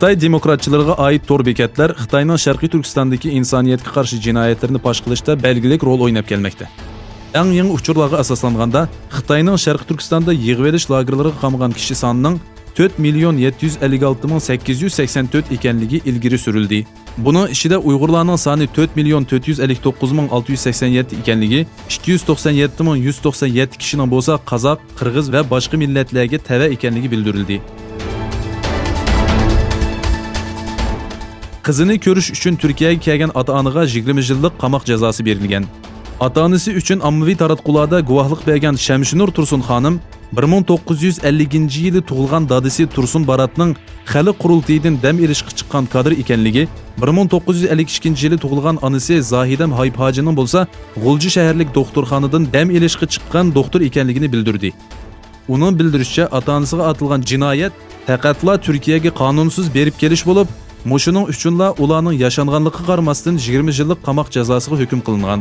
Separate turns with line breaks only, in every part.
Xitoy demokratchilariga oid tor bekatlar Xitoyning Sharqiy Turkistondagi insoniyatga qarshi jinoyatlarni fosh qilishda belgilik rol o'ynab kelmoqda. Eng yangi uchurlarga asoslanganda Xitoyning Sharqiy Turkistonda yig'ib olish lagerlariga qamalgan kishi sonining 4.756.884 ekanligi ilgari surildi. Buni ichida Uyg'urlarning soni 4.459.687 ekanligi, 297.197 kishining bo'lsa qozoq, qirg'iz va boshqa millatlarga tava ekanligi bildirildi. Qizini ko'rish uchun Turkiyaga kelgan ota-onaga 20 yillik qamoq jazosi berilgan. Ota-onasi uchun ommaviy taratqularda guvohlik bergan Shamshinur Tursun xonim 1950-yili tug'ilgan dadisi Tursun Baratning xalq qurultiyidan dam ilishga chiqqan kadr ekanligi, 1952-yili tug'ilgan onasi Zohidam Hayphojining bo'lsa, G'ulji shaharlik doktorxonadan dam ilishga chiqqan doktor ekanligini bildirdi. Uning bildirishicha, ota-onasiga atilgan jinoyat faqatla Turkiyaga qonunsiz berib kelish bo'lib, Mushuning uchunla ularning yashanganligiga qaramasdan 20 yillik qamoq jazosiga hukm qilingan.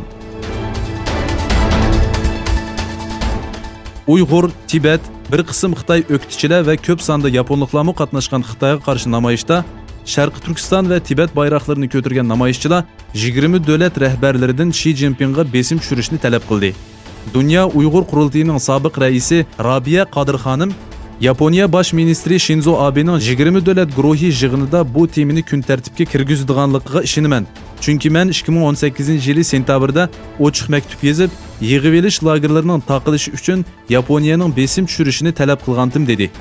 Uyg'ur, Tibet, bir qism Xitoy o'qituvchilar va ko'p sonda yaponliklarning qatnashgan Xitoyga qarshi namoyishda Sharqiy Turkiston va Tibet bayroqlarini ko'targan namoyishchilar 20 davlat rahbarlaridan Xi Jinpingga besim tushirishni talab qildi. Dunyo Uyg'ur qurultiyining sobiq raisi Robiya Qodir xonim Yaponiya bosh ministri Shinzo Abening 20 davlat guruhi yig'inida bu temani kun tartibga kirgizadiganligiga ishonaman. Chunki men 2018-yili sentabrda ochiq maktub yozib, yig'ib olish lagerlarining taqilishi uchun Yaponiyaning besim tushirishini talab qilgandim dedi.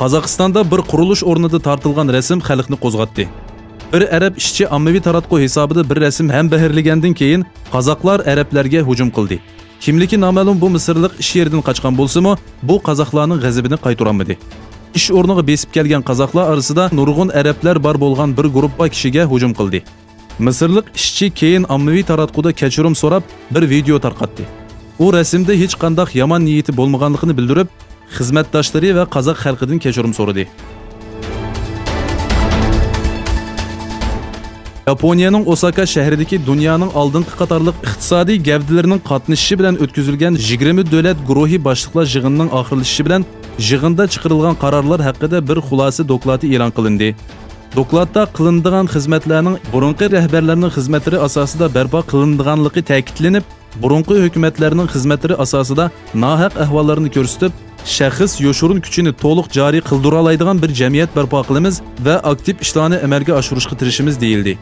Qozog'istonda bir qurilish o'rnida tortilgan rasm xalqni qo'zg'atdi. Bir arab ishchi ommaviy taratqu hisobida bir rasm ham bahirlagandan keyin qozoqlar arablarga hujum qildi. Kimligi noma'lum bu misrlik ish yeridan qochgan bo'lsa-mu, bu qozoqlarning g'azabini qaytarolmadi. Ish o'rniga besib kelgan qozoqlar orasida nurg'un arablar bor bo'lgan bir guruh kishiga hujum qildi. Misrlik ishchi keyin ommaviy taratquda kechirim so'rab bir video tarqatdi. U rasmda hech qanday yomon niyati bo'lmaganligini bildirib, xizmatdoshlari va qozoq xalqidan kechirim so'radi. Yaponiyaning Osaka shahridagi dunyoning oldingi qatorliq iqtisodiy gavdalarining qatnashishi bilan o'tkazilgan 20 davlat guruhi boshliqlar yig'inining oxirlashishi bilan yig'inda chiqarilgan qarorlar haqida bir xulosa doklati e'lon qilindi. Dokladda qilinadigan xizmatlarning burunqi rahbarlarning xizmatlari asosida barpo qilinadiganligi ta'kidlanib, burunqi hukumatlarning xizmatlari asosida nohaq ahvollarni ko'rsatib, shaxs yoshurun kuchini to'liq joriy qildira oladigan bir jamiyat barpo qilamiz va aktiv ishlarni amalga oshirishga tirishimiz deyildi.